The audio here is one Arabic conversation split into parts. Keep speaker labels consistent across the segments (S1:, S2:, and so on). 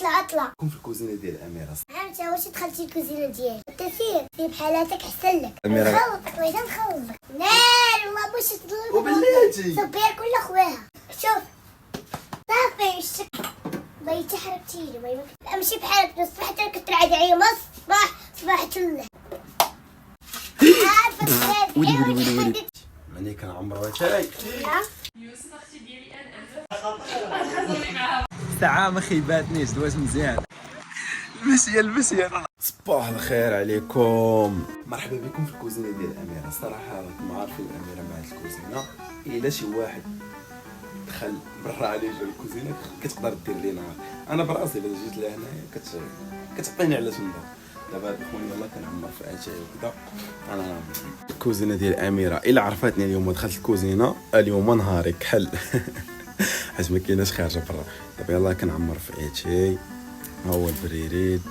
S1: اطلع
S2: كون في الكوزينه ديال الاميره.
S1: انت واش دخلتي الكوزينه ديالي انت سير بحالاتك احسن لك.
S2: أميرة.
S1: نخلطك بغيت نخلطك. نار والله باش تضرب
S2: وبلاتي
S1: صبير كل خويها. شوف صافي الشك بغيتي حركتيني بغيتي امشي بحالك الصباح حتى كترعد عيا صباح تله. عارفه
S2: ولي ماني كنعمرو اتاي
S3: يوسف اختي ديالي انا
S4: ساعة ما خيباتنيش دوات مزيان. المشيه
S2: صباح الخير عليكم، مرحبا بكم في الكوزينه ديال الاميره. صراحه راكم عارفين الاميره مع هاد الكوزينه، الا شي واحد دخل برا عليه جا الكوزينه كتقدر دير لي نهار. انا براسي الا جيت لهنايا كتعطيني على تنظر. دابا اخواني يلاه كنعمر في اتاي وكذا. انا الكوزينه ديال الاميره الا عرفتني اليوم ودخلت الكوزينه اليوم نهاري كحل حيت ما كايناش خارجه برا. دابا يلاه كنعمر في اتاي. ها هو البريريد.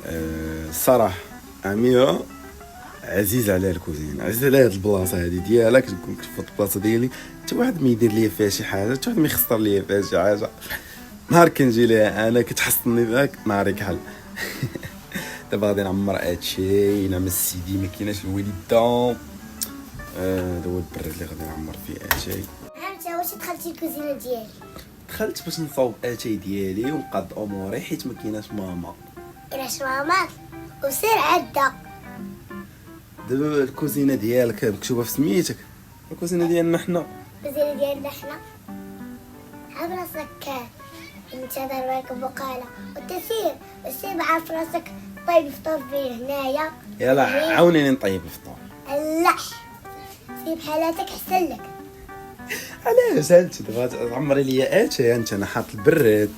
S2: الصراحه اميره عزيز على الكوزينه، عزيز على هاد البلاصه هادي ديالها. كنكون في البلاصه ديالي حتى واحد ما يدير ليا فيها شي حاجه، حتى واحد ما يخسر ليا فيها شي حاجه. نهار كنجي ليها انا كتحصلني ذاك نهاري كحل دابا غادي نعمر هادشي. نعم السيدي ما كايناش الوالده. هذا هو البريد اللي غادي نعمر فيه اتاي.
S1: انت واش دخلتي الكوزينه ديالي
S2: دخلت باش نصاوب اتاي ديالي ونقاد اموري حيت ما كايناش ماما.
S1: علاش ماما وسير عدا.
S2: دابا الكوزينه ديالك مكتوبه في سميتك، الكوزينه ديالنا حنا.
S1: الكوزينه ديالنا حنا عارف راسك انت ضربك بقاله وانت سير عارف راسك طيب فطور فيه هنايا.
S2: يلا عاونيني نطيب الفطور.
S1: لا سير بحالاتك احسن لك.
S2: علاش انت دابا تعمري ليا اتاي؟ انا حاط البراد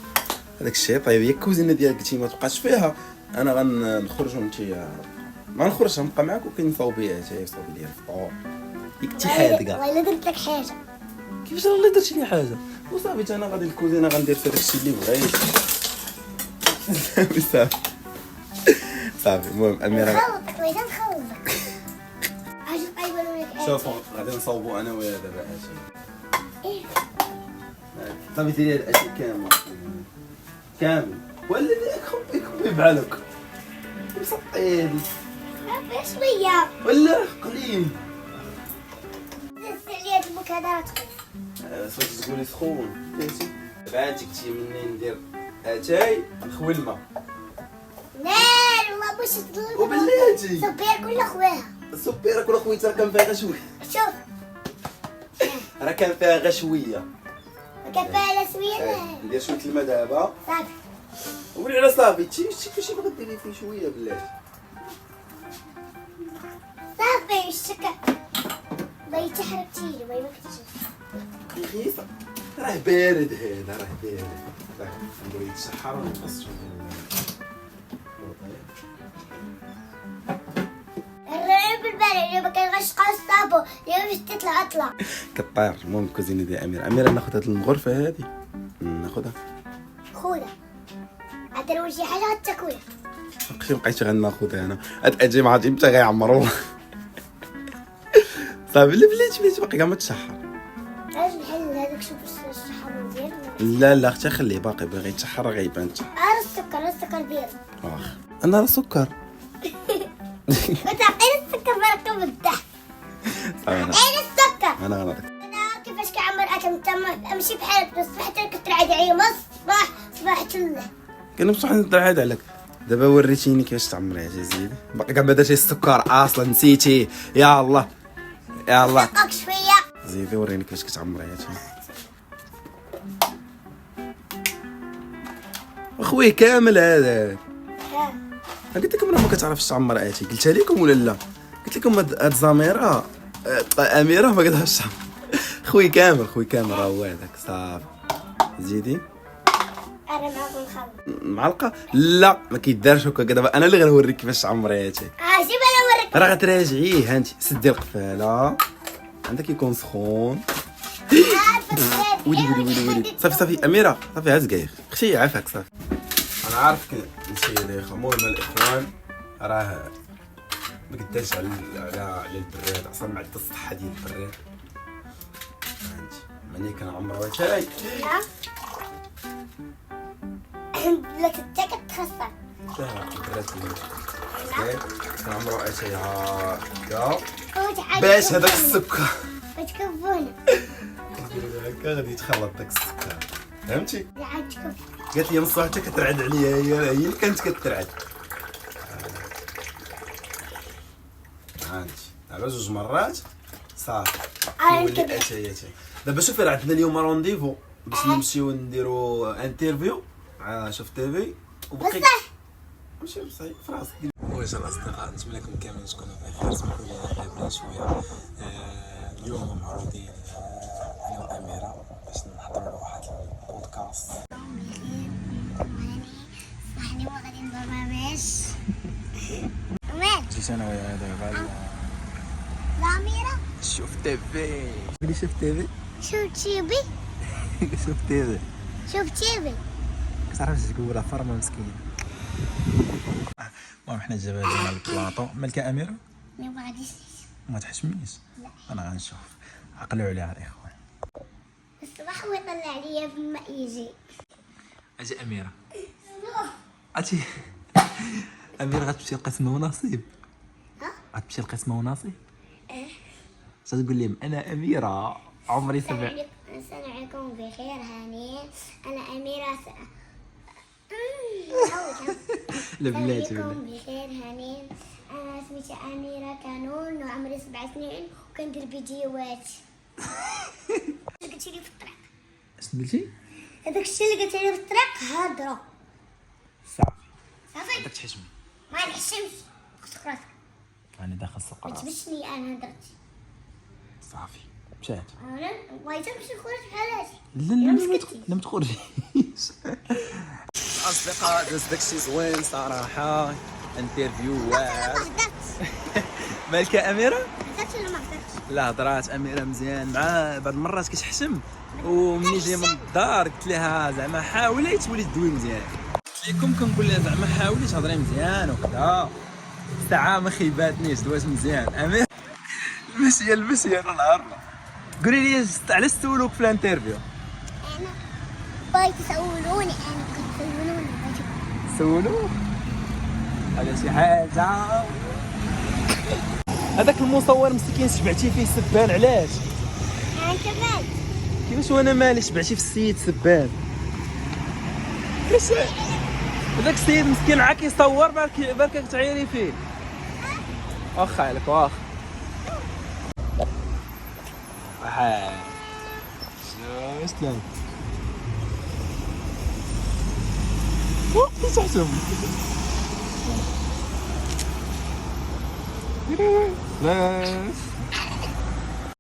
S2: هذاك الشيء. طيب هي الكوزينه ديالك قلتي ما تبقاش فيها، انا غنخرج وانت ما نخرجش، نبقى معاك وكنصاوبي اتاي صاوبي ليا الفطور. ديك انت حادقه.
S1: والله الا درت لك حاجه.
S2: كيفاش الله درتي لي حاجه؟ وصافي انا غادي الكوزينه غندير فيها داكشي اللي بغيت صافي صافي. المهم اميره
S1: نخلطك بغيت نخلطك. اجي طيبوا لك
S2: شوفوا غادي نصاوبوا انا ويا دابا اتاي.
S1: ايه
S2: صافي ديري هاد الاشياء كامل ولا يكون بحالك مسطيل
S1: صافي شويه
S2: ولا قليل.
S1: دز عليا المكادرات.
S2: صوتي تقولي سخون فهمتي. دابا انت كنتي مني ندير اتاي نخوي الماء.
S1: نار والله باش تضرب
S2: وبلاتي
S1: صبير كل خويها.
S2: السوبيره كل خويتها كان فيها غير شويه،
S1: شوف
S2: راه كان فيها غير شويه.
S1: كفاله سويه.
S2: ندير شويه الماء دابا
S1: صافي
S2: ولي على صافي كلشي بغا ديري فيه شويه بلاتي.
S1: صافي الشكا بغيتي حركتيني بغيتي
S2: رخيصه راه بارد هذا راه بارد. راه نبغي يتسحر ونقص
S1: الرعب بالبارد اللي ما كنغشقاش الصابون اللي باش تطلع اطلع
S2: كطير. المهم الكوزينه ديال اميره ناخذ هاد الغرفه هادي ناخذها.
S1: خويا عاد لو شي حاجه غتاكلها.
S2: شي بقيت غناخذها انا هاد اجي ما عرفت امتى غيعمروا صافي. لا بلاتي باقي كاع ما تسحر.
S1: علاش نحل هذاك شوف الصحابه ديالنا.
S2: لا اختي خليه باقي باغي يتسحر راه غيبان تسحر.
S1: السكر ديالو
S2: واخ انا راه سكر
S1: وتعطيني السكر بركه بالضحك.
S2: صافي
S1: عطيني السكر.
S2: انا غنعطيك.
S1: انا كيفاش كنعمر اكل انت امشي بحالك الصباح حتى كترعد عيا صباح تله.
S2: كان بصح نتعاد عليك. دابا وريتيني كيفاش تعمري يا زيدي. باقي كاع ما درتي السكر اصلا نسيتي. يا الله يا الله
S1: دقق شويه.
S2: زيدي وريني كيفاش كتعمري هادشي. اخوي كامل هذا قلت لكم راه ما كتعرفش تعمر اتاي. قلتها لكم ولا لا؟ قلت لكم هاد زميره اميره ما كتعرفش تعمر. خوي كامل راه هو هذاك. صافي زيدي
S1: انا معكم نخلط.
S2: معلقه. لا ما كيدارش هكا. دابا انا اللي غنوريك كيفاش تعمري اتاي.
S1: جيب انا نوريك.
S2: راه غتراجعيه. ها انت سدي القفاله عندك يكون سخون. ولي صافي اميره صافي هاز كايخ اختي عافاك. صافي انا عارفك نسيت يا اخو. المهم الاخوان راه ما قداش على البراد اصلا مع الصحه ديال البراد. انت ماني كنعمرو اتاي.
S1: لا تتاكد تخسر.
S2: كان عمرو اتايها باش هذاك السكر
S1: وتكفونا.
S2: كنديرو هكا غادي يتخلط داك السكر، فهمتي؟
S1: لا عاد تكف.
S2: قالت لي نص حتى كترعد عليا، هي اللي كانت كترعد. هانتي دابا 2 مرات صافي ولي اتايتها. دابا شوفي راه عندنا اليوم رونديفو باش نمشيو نديرو انترفيو مع شوف تيفي وبقيت ماشي بصح في راسك. واش الاصدقاء نتمنى لكم كاملين تكونوا بخير. اسمحوا لي غير شويه اليوم معروضين انا واميره باش نحضروا لواحد البودكاست.
S1: صحني وغادي ندور ماماش ومال
S4: جيت انا وياها دابا
S1: الأميرة.
S4: شوف تيفي. قولي شوف تيفي.
S1: شوف تيبي
S4: شوف تيفي.
S1: شوف تيبي.
S4: كتعرفش تقولها فرمه مسكين. المهم حنا جابها لنا البلاطو. مالك يا اميره؟
S1: ما غاديش
S4: ما تحشميش.
S1: لا.
S4: انا غنشوف. عقلوا عليها الاخوان.
S1: الصباح ويطلع عليا فما يجي.
S4: اجي اميره. عرفتي اميره غتمشي القسمه ونصيب.
S1: ها؟
S4: غتمشي القسمه ونصيب. تقول لهم انا اميره عمري 7.
S1: السلام عليكم بخير هاني. انا اميره
S4: لا بلاتي
S1: السلام عليكم بخير هاني. انا سميتي اميره كانون وعمري 7 سنين وكندير فيديوهات. قلتي لي في الطريق
S4: شنو قلتي؟
S1: هذاك الشيء اللي قلتي لي في الطريق هضروا
S4: صافي.
S1: صافي.
S4: بدك تحشمي.
S1: ما نحشمش. خصك راسك
S4: انا داخل سوق
S1: ما
S4: الراس.
S1: تبشني. انا هضرت.
S4: صافي مشات.
S1: انا بغيت نمشي نخرج بحال هادي.
S4: لا لا ما تخرجيش. اصدقاء داز داكشي زوين صراحه. انترفيو واعر. مالك يا اميره؟
S1: هضرت ولا ما هضرتش؟
S4: لا هضرات اميره مزيان. مع بعض المرات كتحشم ومني جاي من الدار قلت لها زعما حاولي تولي تدوي مزيان. قلت لكم كنقول لها زعما حاولي تهضري مزيان وكذا. ساعه ما خيباتنيش دوات مزيان. اميره المسيه نهار. قولي لي علاش سولوك في الانترفيو؟
S1: انا بغيت تسولوني. انا كنت تسولوني بغيت
S4: سولوك على شي حاجه. هذاك المصور مسكين شبعتي فيه سبان علاش؟
S1: انت مالك؟
S4: كيفاش وانا مالي شبعتي في السيد سبان؟ كيفاش هذاك السيد مسكين عا كيصور بالك كتعيري فيه. واخا عليك واخا. واش تلعب؟ كيفاش تحسب؟ لا